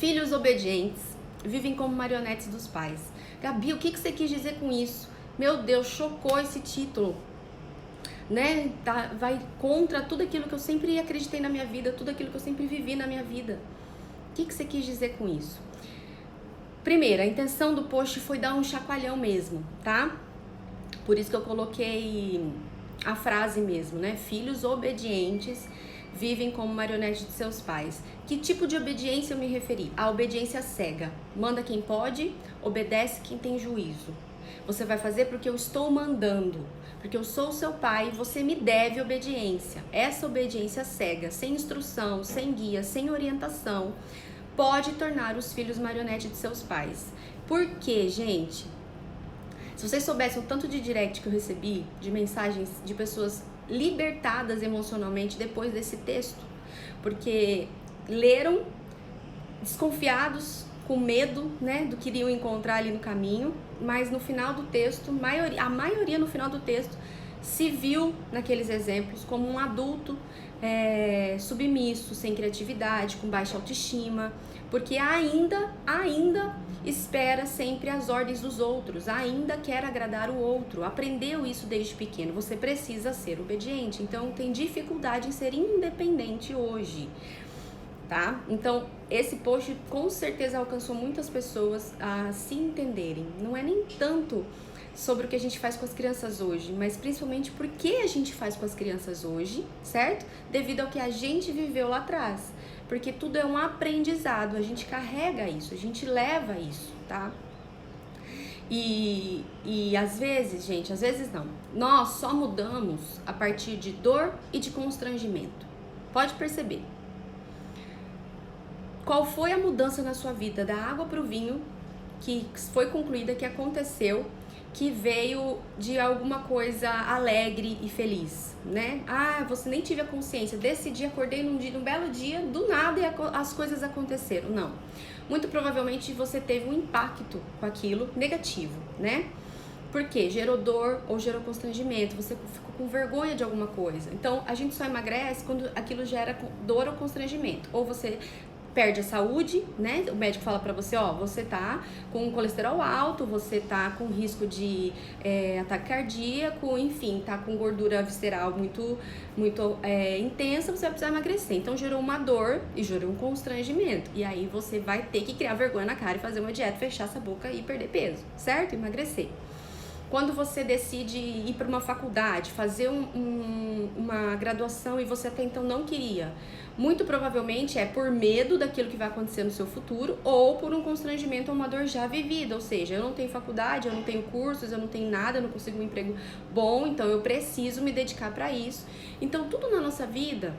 Filhos obedientes vivem como marionetes dos pais. Gabi, o que você quis dizer com isso? Meu Deus, chocou esse título, né? Vai contra tudo aquilo que eu sempre acreditei na minha vida, tudo aquilo que eu sempre vivi na minha vida. O que você quis dizer com isso? Primeiro, a intenção do post foi dar um chacoalhão mesmo, tá? Por isso que eu coloquei a frase mesmo, né? Filhos obedientes vivem como marionetes de seus pais. Que tipo de obediência eu me referi? A obediência cega. Manda quem pode, obedece quem tem juízo. Você vai fazer porque eu estou mandando, porque eu sou seu pai e você me deve obediência. Essa obediência cega, sem instrução, sem guia, sem orientação, pode tornar os filhos marionetes de seus pais. Por quê, gente? Se vocês soubessem o tanto de direct que eu recebi, de mensagens de pessoas libertadas emocionalmente depois desse texto, porque leram desconfiados, com medo, né, do que iriam encontrar ali no caminho, mas no final do texto, a maioria no final do texto se viu naqueles exemplos como um adulto submisso, sem criatividade, com baixa autoestima, porque ainda espera sempre as ordens dos outros, ainda quer agradar o outro, aprendeu isso desde pequeno, você precisa ser obediente, então tem dificuldade em ser independente hoje, tá? Então, esse post com certeza alcançou muitas pessoas a se entenderem, não é nem tanto sobre o que a gente faz com as crianças hoje, mas principalmente por que a gente faz com as crianças hoje, certo? Devido ao que a gente viveu lá atrás, porque tudo é um aprendizado, a gente carrega isso, a gente leva isso, tá? E às vezes, gente, às vezes não, nós só mudamos a partir de dor e de constrangimento. Pode perceber. Qual foi a mudança na sua vida da água para o vinho que foi concluída, que aconteceu, que veio de alguma coisa alegre e feliz, né? Ah, você nem tive a consciência, decidi, acordei num belo dia, do nada e as coisas aconteceram. Não. Muito provavelmente você teve um impacto com aquilo negativo, né? Porque gerou dor ou gerou constrangimento, você ficou com vergonha de alguma coisa. Então, a gente só emagrece quando aquilo gera dor ou constrangimento. Ou você perde a saúde, né? O médico fala pra você, ó, você tá com colesterol alto, você tá com risco de ataque cardíaco, enfim, tá com gordura visceral muito intensa, você vai precisar emagrecer. Então gerou uma dor e gerou um constrangimento. E aí você vai ter que criar vergonha na cara e fazer uma dieta, fechar essa boca e perder peso, certo? Emagrecer. Quando você decide ir para uma faculdade, fazer uma graduação e você até então não queria, muito provavelmente é por medo daquilo que vai acontecer no seu futuro ou por um constrangimento ou uma dor já vivida, ou seja, eu não tenho faculdade, eu não tenho cursos, eu não tenho nada, eu não consigo um emprego bom, então eu preciso me dedicar para isso. Então tudo na nossa vida,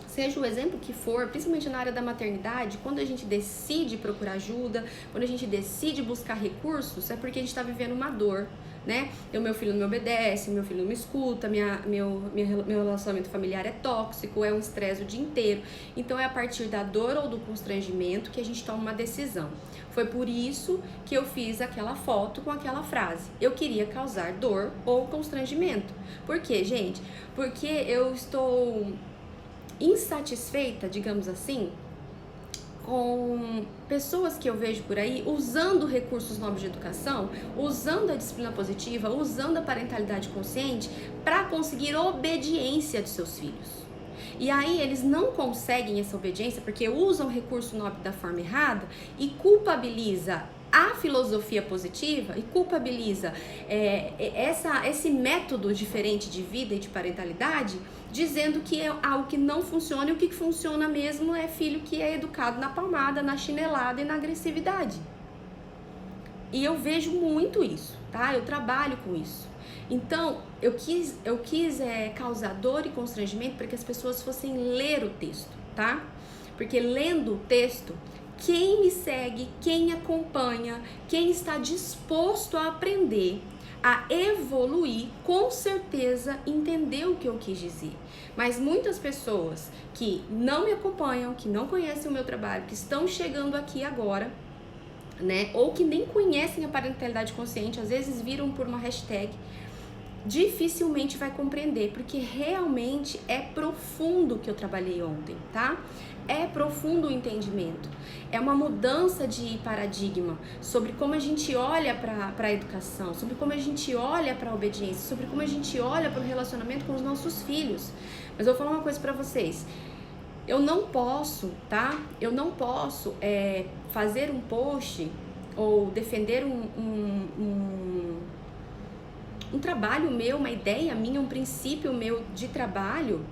seja o exemplo que for, principalmente na área da maternidade, quando a gente decide procurar ajuda, quando a gente decide buscar recursos, é porque a gente está vivendo uma dor, né? Meu filho não me obedece, meu filho não me escuta, meu relacionamento familiar é tóxico, é um estresse o dia inteiro. Então é a partir da dor ou do constrangimento que a gente toma uma decisão. Foi por isso que eu fiz aquela foto com aquela frase. Eu queria causar dor ou constrangimento. Por quê, gente? Porque eu estou insatisfeita, digamos assim, com pessoas que eu vejo por aí usando recursos novos de educação, usando a disciplina positiva, usando a parentalidade consciente para conseguir obediência de seus filhos. E aí eles não conseguem essa obediência porque usam o recurso nobre da forma errada e culpabiliza a filosofia positiva e culpabiliza esse método diferente de vida e de parentalidade, dizendo que é algo que não funciona e o que funciona mesmo é filho que é educado na palmada, na chinelada e na agressividade. E eu vejo muito isso, tá? Eu trabalho com isso. Então, eu quis causar dor e constrangimento para que as pessoas fossem ler o texto, tá? Porque lendo o texto, quem me segue, quem acompanha, quem está disposto a aprender, a evoluir, com certeza entendeu o que eu quis dizer. Mas muitas pessoas que não me acompanham, que não conhecem o meu trabalho, que estão chegando aqui agora, né, ou que nem conhecem a parentalidade consciente, às vezes viram por uma hashtag, dificilmente vai compreender, porque realmente é profundo o que eu trabalhei ontem, tá? É profundo o entendimento. É uma mudança de paradigma sobre como a gente olha para a educação, sobre como a gente olha para a obediência, sobre como a gente olha para o relacionamento com os nossos filhos. Mas eu vou falar uma coisa para vocês. Eu não posso, tá? Eu não posso fazer um post ou defender um trabalho meu, uma ideia minha, um princípio meu de trabalho,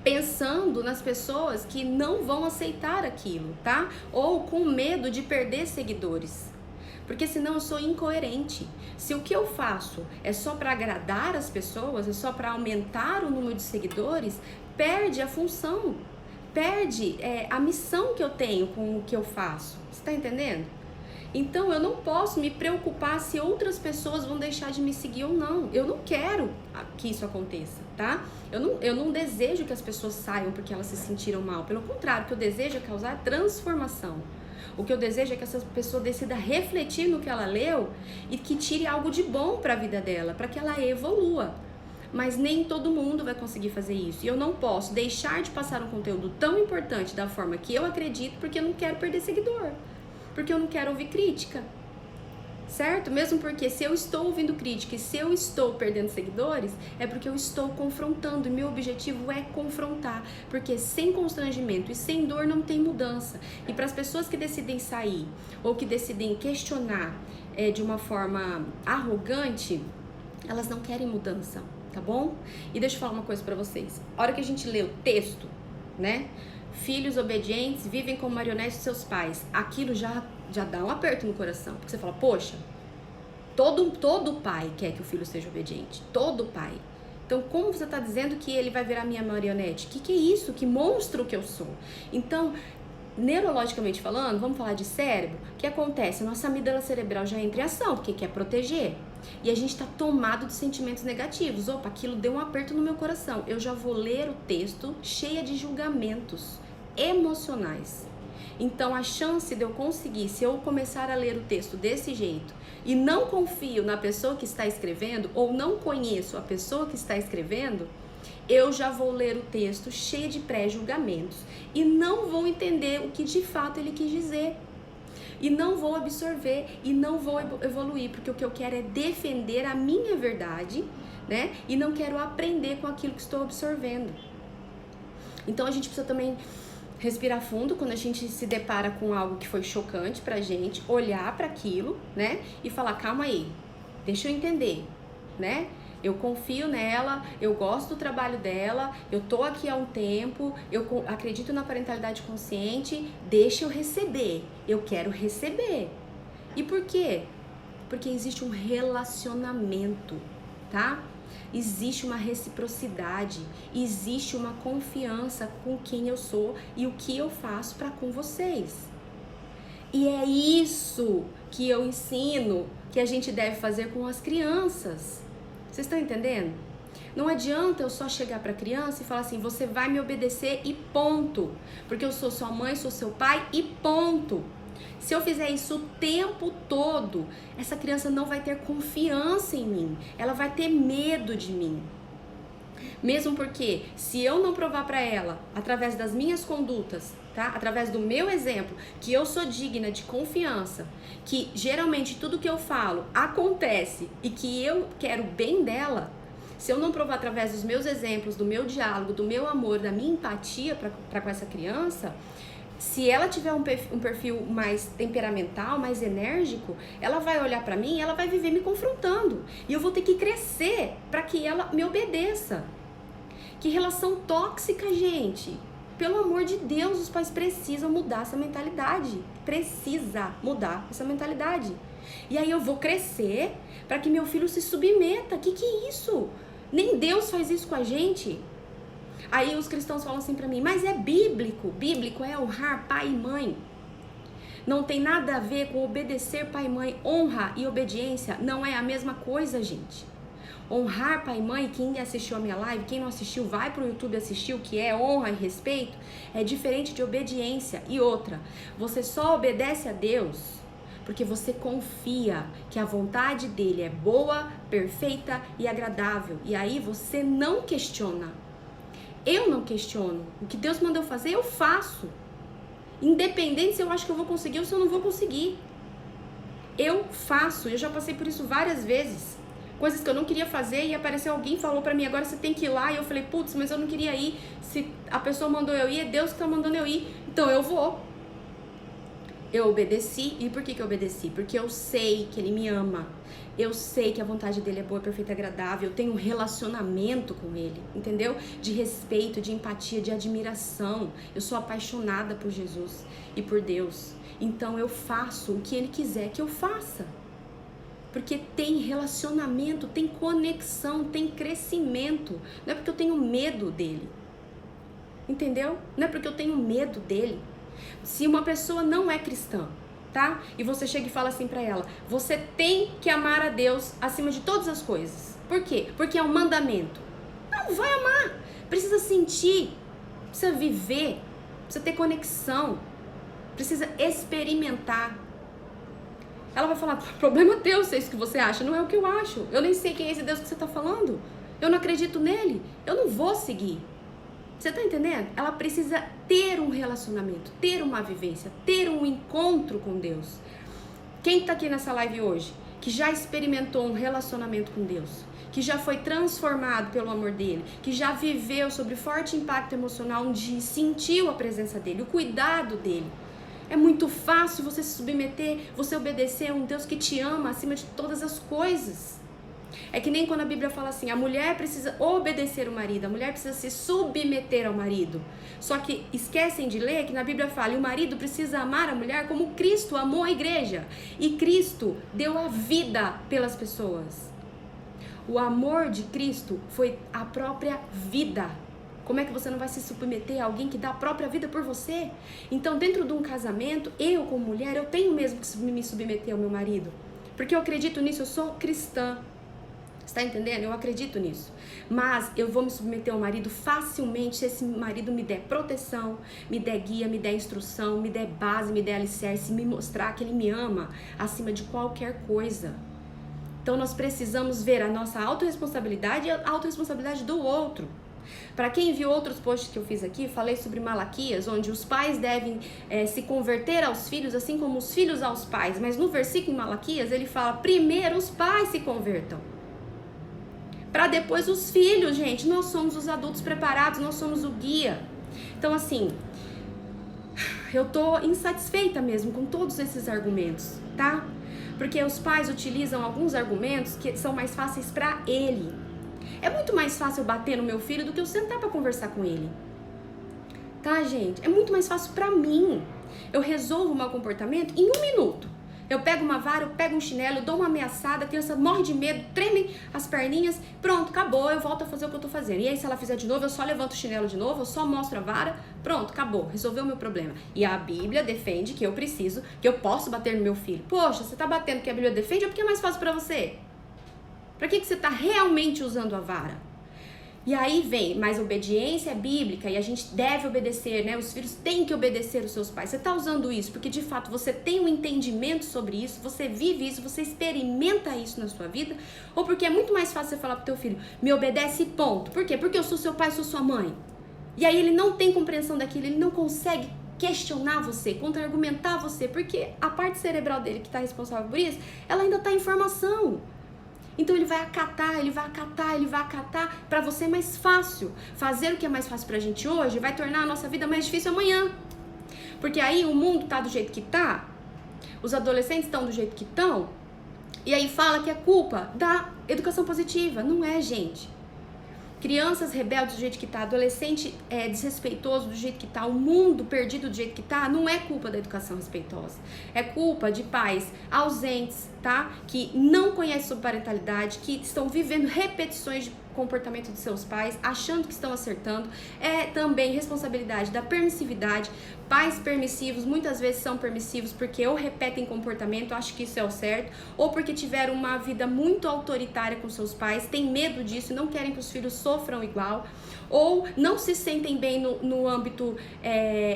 pensando nas pessoas que não vão aceitar aquilo, tá? Ou com medo de perder seguidores. Porque senão eu sou incoerente. Se o que eu faço é só para agradar as pessoas, é só para aumentar o número de seguidores, perde a função, perde a missão que eu tenho com o que eu faço. Você tá entendendo? Então eu não posso me preocupar se outras pessoas vão deixar de me seguir ou não. Eu não quero que isso aconteça, tá? Eu não desejo que as pessoas saiam porque elas se sentiram mal. Pelo contrário, o que eu desejo é causar transformação. O que eu desejo é que essa pessoa decida refletir no que ela leu e que tire algo de bom para a vida dela, para que ela evolua. Mas nem todo mundo vai conseguir fazer isso. E eu não posso deixar de passar um conteúdo tão importante da forma que eu acredito porque eu não quero perder seguidor. Porque eu não quero ouvir crítica, certo? Mesmo porque se eu estou ouvindo crítica e se eu estou perdendo seguidores, é porque eu estou confrontando, e meu objetivo é confrontar, porque sem constrangimento e sem dor não tem mudança. E para as pessoas que decidem sair ou que decidem questionar de uma forma arrogante, elas não querem mudança, tá bom? E deixa eu falar uma coisa para vocês. A hora que a gente lê o texto, né? Filhos obedientes vivem como marionetes de seus pais. Aquilo já dá um aperto no coração. Porque você fala, poxa, todo pai quer que o filho seja obediente. Todo pai. Então, como você está dizendo que ele vai virar minha marionete? Que é isso? Que monstro que eu sou? Então, neurologicamente falando, vamos falar de cérebro, o que acontece? A nossa amígdala cerebral já entra em ação, porque quer proteger. E a gente está tomado de sentimentos negativos. Opa, aquilo deu um aperto no meu coração. Eu já vou ler o texto cheia de julgamentos emocionais. Então a chance de eu conseguir, se eu começar a ler o texto desse jeito e não confio na pessoa que está escrevendo ou não conheço a pessoa que está escrevendo, eu já vou ler o texto cheio de pré-julgamentos e não vou entender o que de fato ele quis dizer. E não vou absorver e não vou evoluir, porque o que eu quero é defender a minha verdade, né? E não quero aprender com aquilo que estou absorvendo. Então a gente precisa também respirar fundo quando a gente se depara com algo que foi chocante pra gente, olhar para aquilo, né? E falar, calma aí, deixa eu entender, né? Eu confio nela, eu gosto do trabalho dela, eu tô aqui há um tempo, eu acredito na parentalidade consciente, deixa eu receber, eu quero receber. E por quê? Porque existe um relacionamento, tá? Existe uma reciprocidade, existe uma confiança com quem eu sou e o que eu faço para com vocês. E é isso que eu ensino que a gente deve fazer com as crianças. Vocês estão entendendo? Não adianta eu só chegar para a criança e falar assim, você vai me obedecer e ponto. Porque eu sou sua mãe, sou seu pai e ponto. Se eu fizer isso o tempo todo, essa criança não vai ter confiança em mim. Ela vai ter medo de mim. Mesmo porque, se eu não provar para ela, através das minhas condutas, tá? Através do meu exemplo, que eu sou digna de confiança, que geralmente tudo que eu falo acontece e que eu quero o bem dela, se eu não provar através dos meus exemplos, do meu diálogo, do meu amor, da minha empatia para com essa criança, se ela tiver um perfil mais temperamental, mais enérgico, ela vai olhar para mim e ela vai viver me confrontando. E eu vou ter que crescer para que ela me obedeça. Que relação tóxica, gente. Pelo amor de Deus, os pais precisam mudar essa mentalidade. Precisa mudar essa mentalidade. E aí eu vou crescer para que meu filho se submeta. Que é isso? Nem Deus faz isso com a gente. Aí os cristãos falam assim pra mim, mas é bíblico. Bíblico é honrar pai e mãe. Não tem nada a ver com obedecer pai e mãe. Honra e obediência não é a mesma coisa, gente. Honrar pai e mãe, quem assistiu a minha live, quem não assistiu, vai pro YouTube assistir o que é honra e respeito, é diferente de obediência. E outra, você só obedece a Deus Porque você confia que a vontade dele é boa, perfeita e agradável. E aí você não questiona. Eu não questiono. O que Deus mandou fazer, eu faço. Independente se eu acho que eu vou conseguir ou se eu não vou conseguir. Eu faço. Eu já passei por isso várias vezes. Coisas que eu não queria fazer e apareceu alguém e falou pra mim, agora você tem que ir lá. E eu falei, putz, mas eu não queria ir. Se a pessoa mandou eu ir, é Deus que tá mandando eu ir. Então eu vou. Eu obedeci. E por que eu obedeci? Porque eu sei que ele me ama. Eu sei que a vontade dele é boa, perfeita e agradável. Eu tenho um relacionamento com ele, entendeu? De respeito, de empatia, de admiração. Eu sou apaixonada por Jesus e por Deus. Então eu faço o que ele quiser que eu faça. Porque tem relacionamento, tem conexão, tem crescimento. Não é porque eu tenho medo dele. Entendeu? Não é porque eu tenho medo dele. Se uma pessoa não é cristã, tá? E você chega e fala assim pra ela, você tem que amar a Deus acima de todas as coisas. Por quê? Porque é um mandamento. Não, vai amar. Precisa sentir, precisa viver, precisa ter conexão, precisa experimentar. Ela vai falar, problema teu, se é isso que você acha, não é o que eu acho. Eu nem sei quem é esse Deus que você tá falando. Eu não acredito nele. Eu não vou seguir. Você tá entendendo? Ela precisa ter um relacionamento, ter uma vivência, ter um encontro com Deus. Quem tá aqui nessa live hoje, que já experimentou um relacionamento com Deus, que já foi transformado pelo amor dele, que já viveu sobre forte impacto emocional, onde sentiu a presença dele, o cuidado dele. É muito fácil você se submeter, você obedecer a um Deus que te ama acima de todas as coisas. É que nem quando a Bíblia fala assim, a mulher precisa obedecer o marido, a mulher precisa se submeter ao marido. Só que esquecem de ler que na Bíblia fala, e o marido precisa amar a mulher como Cristo amou a igreja. E Cristo deu a vida pelas pessoas. O amor de Cristo foi a própria vida. Como é que você não vai se submeter a alguém que dá a própria vida por você? Então, dentro de um casamento, eu como mulher, eu tenho mesmo que me submeter ao meu marido. Porque eu acredito nisso, eu sou cristã. Você tá entendendo? Eu acredito nisso. Mas eu vou me submeter ao marido facilmente se esse marido me der proteção, me der guia, me der instrução, me der base, me der alicerce, me mostrar que ele me ama acima de qualquer coisa. Então nós precisamos ver a nossa autorresponsabilidade e a autorresponsabilidade do outro. Para quem viu outros posts que eu fiz aqui, falei sobre Malaquias, onde os pais devem se converter aos filhos, assim como os filhos aos pais. Mas no versículo em Malaquias, ele fala, primeiro os pais se convertam. Para depois os filhos, gente. Nós somos os adultos preparados, nós somos o guia. Então, assim, eu tô insatisfeita mesmo com todos esses argumentos, tá? Porque os pais utilizam alguns argumentos que são mais fáceis para ele. É muito mais fácil eu bater no meu filho do que eu sentar para conversar com ele. Tá, gente? É muito mais fácil para mim. Eu resolvo o meu comportamento em 1 minuto. Eu pego uma vara, eu pego um chinelo, eu dou uma ameaçada, a criança morre de medo, treme as perninhas, pronto, acabou, eu volto a fazer o que eu tô fazendo. E aí, se ela fizer de novo, eu só levanto o chinelo de novo, eu só mostro a vara, pronto, acabou, resolveu o meu problema. E a Bíblia defende que eu posso bater no meu filho. Poxa, você tá batendo porque a Bíblia defende ou porque é mais fácil pra você? Pra que você tá realmente usando a vara? E aí vem, mas obediência é bíblica e a gente deve obedecer, né? Os filhos têm que obedecer os seus pais. Você tá usando isso porque de fato você tem um entendimento sobre isso, você vive isso, você experimenta isso na sua vida? Ou porque é muito mais fácil você falar pro teu filho, me obedece ponto. Por quê? Porque eu sou seu pai, sou sua mãe. E aí ele não tem compreensão daquilo, ele não consegue questionar você, contra-argumentar você, porque a parte cerebral dele que tá responsável por isso, ela ainda tá em formação. Então ele vai acatar, pra você é mais fácil. Fazer o que é mais fácil pra gente hoje vai tornar a nossa vida mais difícil amanhã. Porque aí o mundo tá do jeito que tá, os adolescentes estão do jeito que estão, e aí fala que é culpa da educação positiva. Não é, gente. Crianças rebeldes do jeito que tá, adolescente desrespeitoso do jeito que tá, o mundo perdido do jeito que tá, não é culpa da educação respeitosa. É culpa de pais ausentes, tá? Que não conhecem sobre parentalidade, que estão vivendo repetições de comportamento de seus pais, achando que estão acertando. É também responsabilidade da permissividade. Pais permissivos muitas vezes são permissivos porque ou repetem comportamento, acham que isso é o certo, ou porque tiveram uma vida muito autoritária com seus pais, têm medo disso e não querem que os filhos sofram igual, ou não se sentem bem no âmbito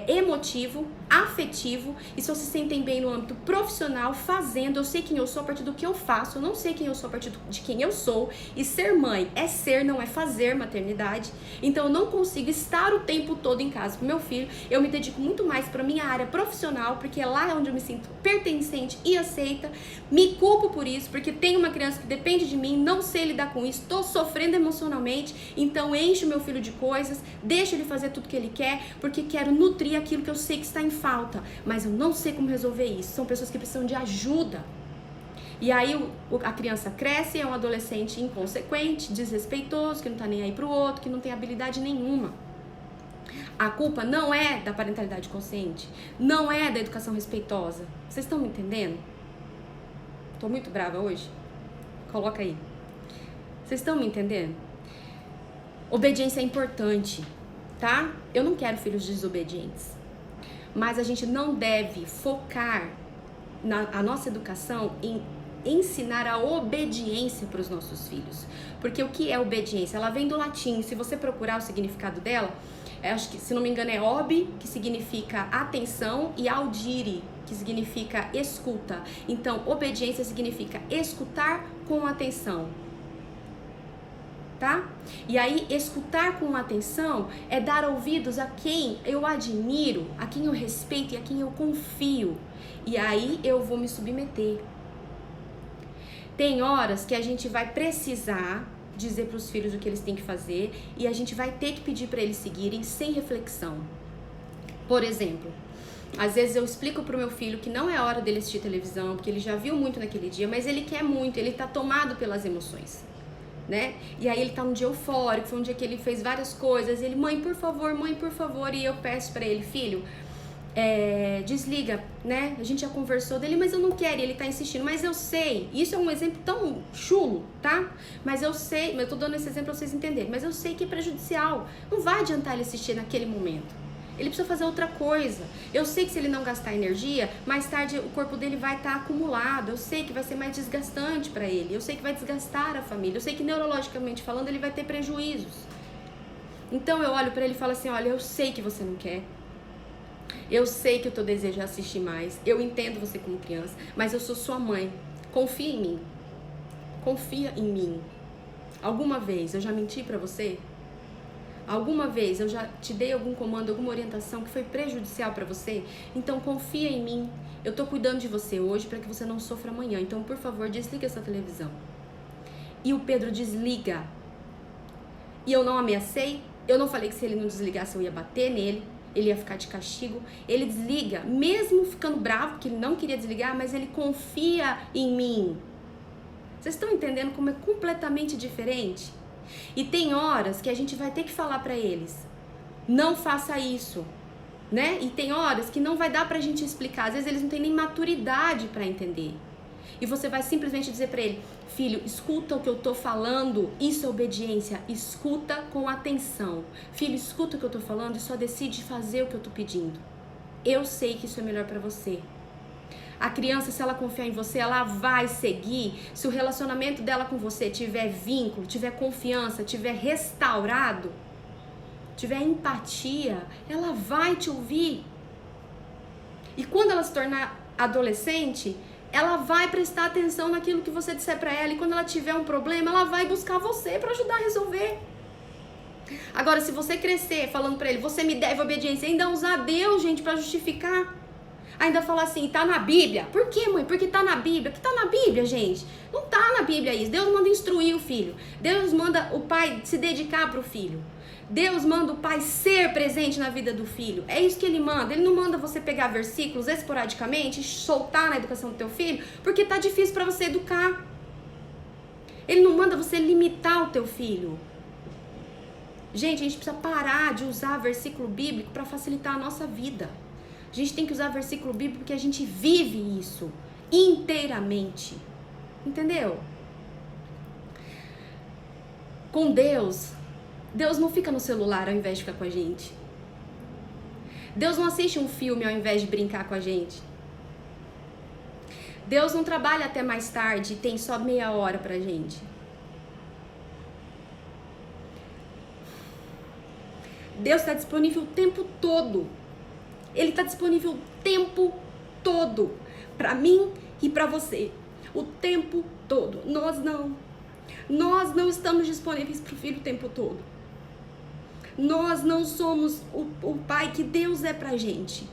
emotivo, afetivo e se vocês se sentem bem no âmbito profissional, fazendo. Eu sei quem eu sou a partir do que eu faço, eu não sei quem eu sou a partir de quem eu sou. E ser mãe é ser, não é fazer maternidade. Então eu não consigo estar o tempo todo em casa com meu filho. Eu me dedico muito mais para minha área profissional, porque é lá onde eu me sinto pertencente e aceita. Me culpo por isso, porque tem uma criança que depende de mim, não sei lidar com isso, tô sofrendo emocionalmente, então encho meu filho de coisas, deixo ele fazer tudo que ele quer, porque quero nutrir aquilo que eu sei que está em falta, mas eu não sei como resolver isso. São pessoas que precisam de ajuda. E aí a criança cresce, é um adolescente inconsequente, desrespeitoso, que não tá nem aí pro outro, que não tem habilidade nenhuma. A culpa não é da parentalidade consciente, não é da educação respeitosa. Vocês estão me entendendo? Tô muito brava hoje? Coloca aí. Vocês estão me entendendo? Obediência é importante, tá? Eu não quero filhos desobedientes. Mas a gente não deve focar a nossa educação em ensinar a obediência para os nossos filhos. Porque o que é obediência? Ela vem do latim. Se você procurar o significado dela, acho que, se não me engano, é ob, que significa atenção, e audire, que significa escuta. Então, obediência significa escutar com atenção. Tá? E aí, escutar com atenção é dar ouvidos a quem eu admiro, a quem eu respeito e a quem eu confio. E aí eu vou me submeter. Tem horas que a gente vai precisar dizer para os filhos o que eles têm que fazer e a gente vai ter que pedir para eles seguirem sem reflexão. Por exemplo, às vezes eu explico pro meu filho que não é hora dele assistir televisão, porque ele já viu muito naquele dia, mas ele quer muito, ele tá tomado pelas emoções, né? E aí ele tá um dia eufórico, foi um dia que ele fez várias coisas, e ele, mãe, por favor, e eu peço pra ele, filho, desliga, né? A gente já conversou dele, mas eu não quero, e ele tá insistindo, mas eu sei, isso é um exemplo tão chulo, tá? Mas eu sei, eu tô dando esse exemplo pra vocês entenderem, mas eu sei que é prejudicial, não vai adiantar ele assistir naquele momento. Ele precisa fazer outra coisa. Eu sei que se ele não gastar energia, mais tarde o corpo dele vai estar acumulado. Eu sei que vai ser mais desgastante para ele. Eu sei que vai desgastar a família. Eu sei que neurologicamente falando ele vai ter prejuízos. Então eu olho para ele e falo assim, olha, eu sei que você não quer. Eu sei que o teu desejo é assistir mais. Eu entendo você como criança, mas eu sou sua mãe. Confia em mim. Confia em mim. Alguma vez eu já menti para você? Alguma vez eu já te dei algum comando, alguma orientação que foi prejudicial para você? Então confia em mim. Eu tô cuidando de você hoje para que você não sofra amanhã. Então, por favor, desliga essa televisão. E o Pedro desliga. E eu não ameacei. Eu não falei que se ele não desligasse eu ia bater nele. Ele ia ficar de castigo. Ele desliga, mesmo ficando bravo, que ele não queria desligar, mas ele confia em mim. Vocês estão entendendo como é completamente diferente? E tem horas que a gente vai ter que falar pra eles, não faça isso, né? E tem horas que não vai dar pra gente explicar, às vezes eles não têm nem maturidade pra entender. E você vai simplesmente dizer pra ele, filho, escuta o que eu tô falando, isso é obediência, escuta com atenção. Filho, escuta o que eu tô falando e só decide fazer o que eu tô pedindo. Eu sei que isso é melhor pra você. A criança, se ela confiar em você, ela vai seguir. Se o relacionamento dela com você tiver vínculo, tiver confiança, tiver restaurado, tiver empatia, ela vai te ouvir. E quando ela se tornar adolescente, ela vai prestar atenção naquilo que você disser pra ela. E quando ela tiver um problema, ela vai buscar você pra ajudar a resolver. Agora, se você crescer falando pra ele, você me deve obediência, ainda usar Deus, gente, pra justificar, ainda falar assim, tá na Bíblia. Por quê, mãe? Porque tá na Bíblia. O que tá na Bíblia, gente? Não tá na Bíblia isso. Deus manda instruir o filho. Deus manda o pai se dedicar pro filho. Deus manda o pai ser presente na vida do filho. É isso que ele manda. Ele não manda você pegar versículos esporadicamente e soltar na educação do teu filho, porque tá difícil pra você educar. Ele não manda você limitar o teu filho. Gente, a gente precisa parar de usar versículo bíblico pra facilitar a nossa vida. A gente tem que usar versículo bíblico porque a gente vive isso inteiramente. Entendeu? Com Deus, Deus não fica no celular ao invés de ficar com a gente. Deus não assiste um filme ao invés de brincar com a gente. Deus não trabalha até mais tarde e tem só meia hora pra gente. Deus está disponível o tempo todo. Ele está disponível o tempo todo, para mim e para você, o tempo todo. Nós não estamos disponíveis para o filho o tempo todo. Nós não somos o pai que Deus é pra gente.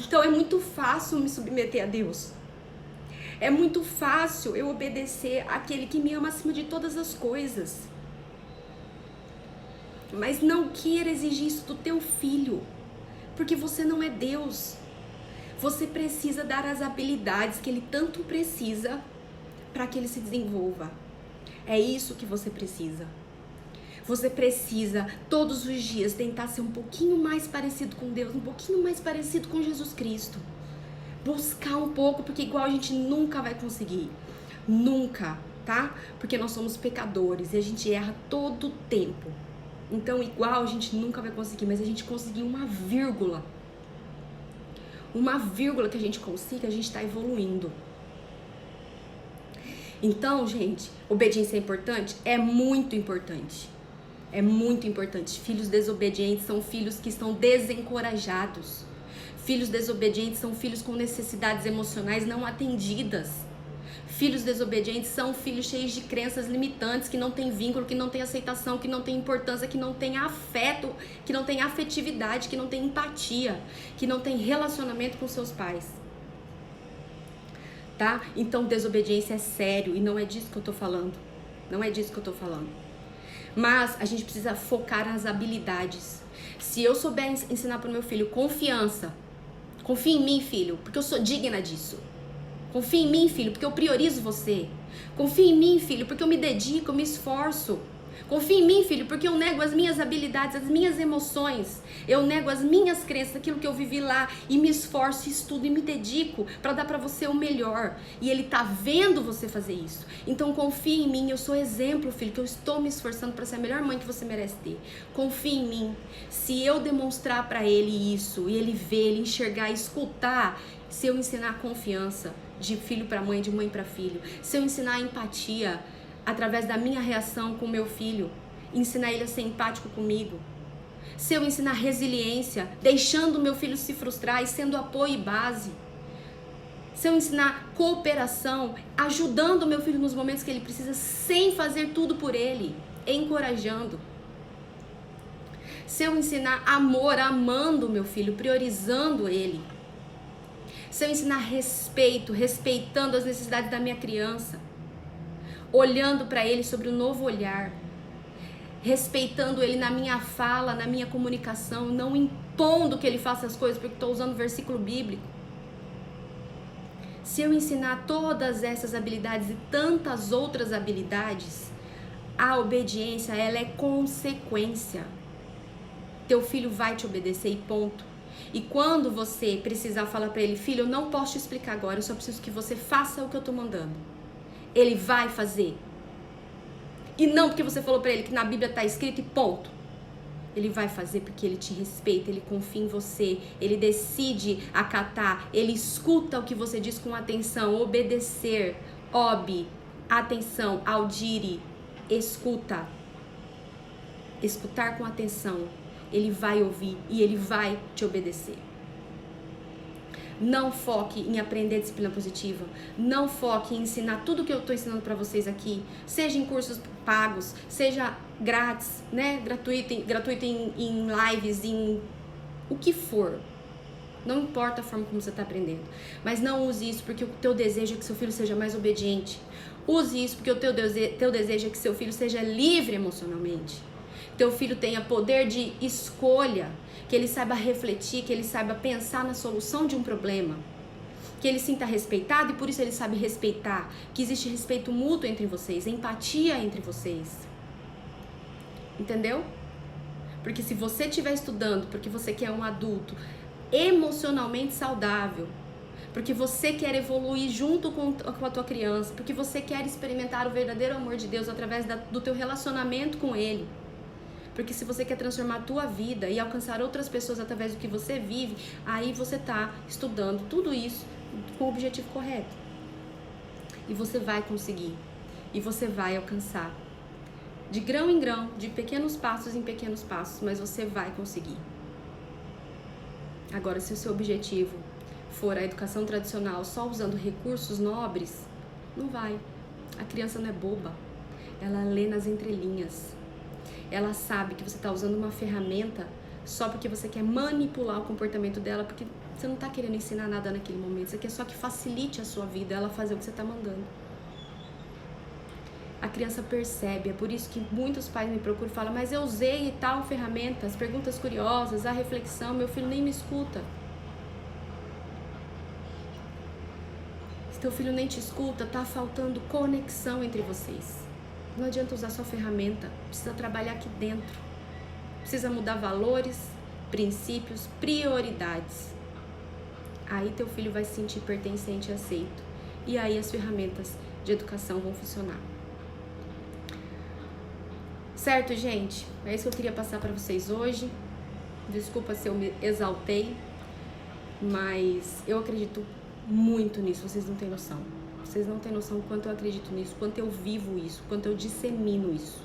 Então é muito fácil me submeter a Deus. É muito fácil eu obedecer àquele que me ama acima de todas as coisas. Mas não queira exigir isso do teu filho, porque você não é Deus. Você precisa dar as habilidades que ele tanto precisa para que ele se desenvolva. É isso que você precisa. Você precisa, todos os dias, tentar ser um pouquinho mais parecido com Deus, um pouquinho mais parecido com Jesus Cristo. Buscar um pouco, porque igual a gente nunca vai conseguir. Nunca, tá? Porque nós somos pecadores e a gente erra todo o tempo. Então, igual a gente nunca vai conseguir, mas a gente conseguir uma vírgula que a gente consiga, a gente tá evoluindo. Então, gente, obediência é importante? É muito importante. É muito importante. Filhos desobedientes são filhos que estão desencorajados. Filhos desobedientes são filhos com necessidades emocionais não atendidas. Filhos desobedientes são filhos cheios de crenças limitantes, que não têm vínculo, que não têm aceitação, que não têm importância, que não têm afeto, que não têm afetividade, que não têm empatia, que não têm relacionamento com seus pais. Tá? Então, desobediência é sério e não é disso que eu tô falando. Não é disso que eu tô falando. Mas a gente precisa focar nas habilidades. Se eu souber ensinar pro meu filho confiança, confia em mim, filho, porque eu sou digna disso. Confia em mim, filho, porque eu priorizo você. Confia em mim, filho, porque eu me dedico, eu me esforço. Confia em mim, filho, porque eu nego as minhas habilidades, as minhas emoções. Eu nego as minhas crenças, aquilo que eu vivi lá, e me esforço, estudo e me dedico para dar para você o melhor. E ele tá vendo você fazer isso. Então confia em mim, eu sou exemplo, filho, que eu estou me esforçando para ser a melhor mãe que você merece ter. Confia em mim. Se eu demonstrar para ele isso, e ele ver, ele enxergar, escutar, se eu ensinar confiança de filho para mãe, de mãe para filho, se eu ensinar empatia através da minha reação com o meu filho, ensinar ele a ser empático comigo, se eu ensinar resiliência, deixando o meu filho se frustrar e sendo apoio e base, se eu ensinar cooperação, ajudando o meu filho nos momentos que ele precisa, sem fazer tudo por ele, encorajando, se eu ensinar amor, amando o meu filho, priorizando ele, se eu ensinar respeito, respeitando as necessidades da minha criança, olhando para ele sobre um novo olhar, respeitando ele na minha fala, na minha comunicação, não impondo que ele faça as coisas porque estou usando versículo bíblico. Se eu ensinar todas essas habilidades e tantas outras habilidades, a obediência, ela é consequência. Teu filho vai te obedecer e ponto. E quando você precisar falar para ele, filho, eu não posso te explicar agora, eu só preciso que você faça o que eu tô mandando. Ele vai fazer. E não porque você falou pra ele que na Bíblia tá escrito e ponto. Ele vai fazer porque ele te respeita, ele confia em você, ele decide acatar, ele escuta o que você diz com atenção, obedecer, atenção, audire, escuta. Escutar com atenção, ele vai ouvir e ele vai te obedecer. Não foque em aprender disciplina positiva. Não foque em ensinar tudo que eu estou ensinando para vocês aqui. Seja em cursos pagos, seja grátis, né? Gratuito em lives, em o que for. Não importa a forma como você está aprendendo. Mas não use isso porque o teu desejo é que seu filho seja mais obediente. Use isso porque o teu desejo é que seu filho seja livre emocionalmente. Teu filho tenha poder de escolha, que ele saiba refletir, que ele saiba pensar na solução de um problema, que ele sinta respeitado e por isso ele sabe respeitar, que existe respeito mútuo entre vocês, empatia entre vocês. Entendeu? Porque se você estiver estudando porque você quer um adulto emocionalmente saudável, porque você quer evoluir junto com a tua criança, porque você quer experimentar o verdadeiro amor de Deus através do teu relacionamento com Ele, porque se você quer transformar a tua vida e alcançar outras pessoas através do que você vive, aí você está estudando tudo isso com o objetivo correto. E você vai conseguir. E você vai alcançar. De grão em grão, de pequenos passos em pequenos passos, mas você vai conseguir. Agora, se o seu objetivo for a educação tradicional só usando recursos nobres, não vai. A criança não é boba, ela lê nas entrelinhas. Ela sabe que você está usando uma ferramenta só porque você quer manipular o comportamento dela, porque você não está querendo ensinar nada naquele momento, você quer só que facilite a sua vida, ela fazer o que você está mandando. A criança percebe, é por isso que muitos pais me procuram e falam, mas eu usei tal ferramenta, as perguntas curiosas, a reflexão, meu filho nem me escuta. Se teu filho nem te escuta, tá faltando conexão entre vocês. Não adianta usar só ferramenta, precisa trabalhar aqui dentro. Precisa mudar valores, princípios, prioridades. Aí teu filho vai se sentir pertencente e aceito. E aí as ferramentas de educação vão funcionar. Certo, gente? É isso que eu queria passar para vocês hoje. Desculpa se eu me exaltei, mas eu acredito muito nisso, vocês não têm noção. Vocês não têm noção o quanto eu acredito nisso, quanto eu vivo isso, quanto eu dissemino isso.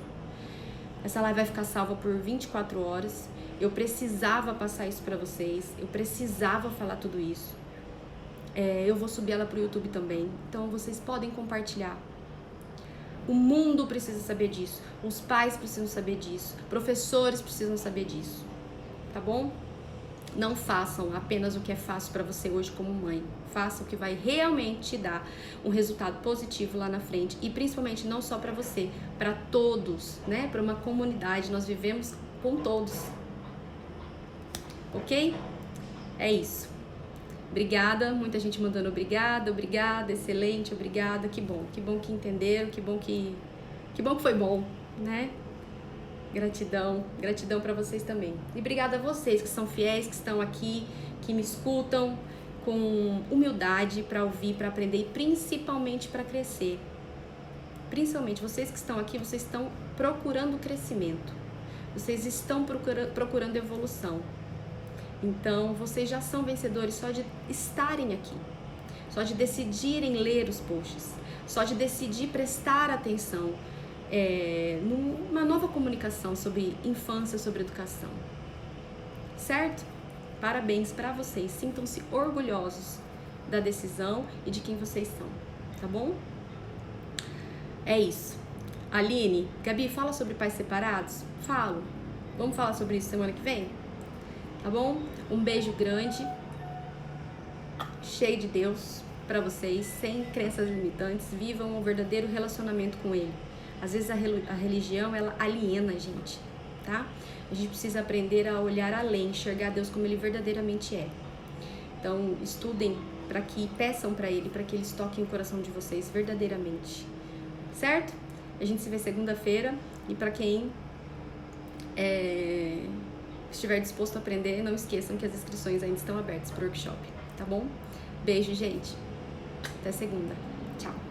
Essa live vai ficar salva por 24 horas. Eu precisava passar isso pra vocês. Eu precisava falar tudo isso. Eu vou subir ela pro YouTube também. Então vocês podem compartilhar. O mundo precisa saber disso. Os pais precisam saber disso. Professores precisam saber disso. Tá bom? Não façam apenas o que é fácil pra você hoje como mãe. Faça o que vai realmente te dar um resultado positivo lá na frente. E principalmente não só pra você, pra todos, né? Pra uma comunidade. Nós vivemos com todos. Ok? É isso. Obrigada. Muita gente mandando obrigada, obrigada, excelente, obrigada. Que bom que entenderam, que bom que foi bom, né? Gratidão pra vocês também. E obrigada a vocês que são fiéis, que estão aqui, que me escutam com humildade para ouvir, para aprender e principalmente para crescer. Principalmente vocês que estão aqui, vocês estão procurando crescimento. Vocês estão procurando evolução. Então, vocês já são vencedores só de estarem aqui. Só de decidirem ler os posts. Só de decidir prestar atenção numa nova comunicação sobre infância, sobre educação. Certo? Parabéns para vocês. Sintam-se orgulhosos da decisão e de quem vocês são. Tá bom? É isso. Aline, Gabi, fala sobre pais separados? Falo. Vamos falar sobre isso semana que vem? Tá bom? Um beijo grande, cheio de Deus pra vocês, sem crenças limitantes. Vivam um verdadeiro relacionamento com Ele. Às vezes a religião, ela aliena a gente, tá? A gente precisa aprender a olhar além, enxergar Deus como Ele verdadeiramente é. Então, estudem para que peçam para Ele, para que Eles toquem o coração de vocês verdadeiramente. Certo? A gente se vê segunda-feira. E para quem estiver disposto a aprender, não esqueçam que as inscrições ainda estão abertas para o workshop, tá bom? Beijo, gente. Até segunda. Tchau.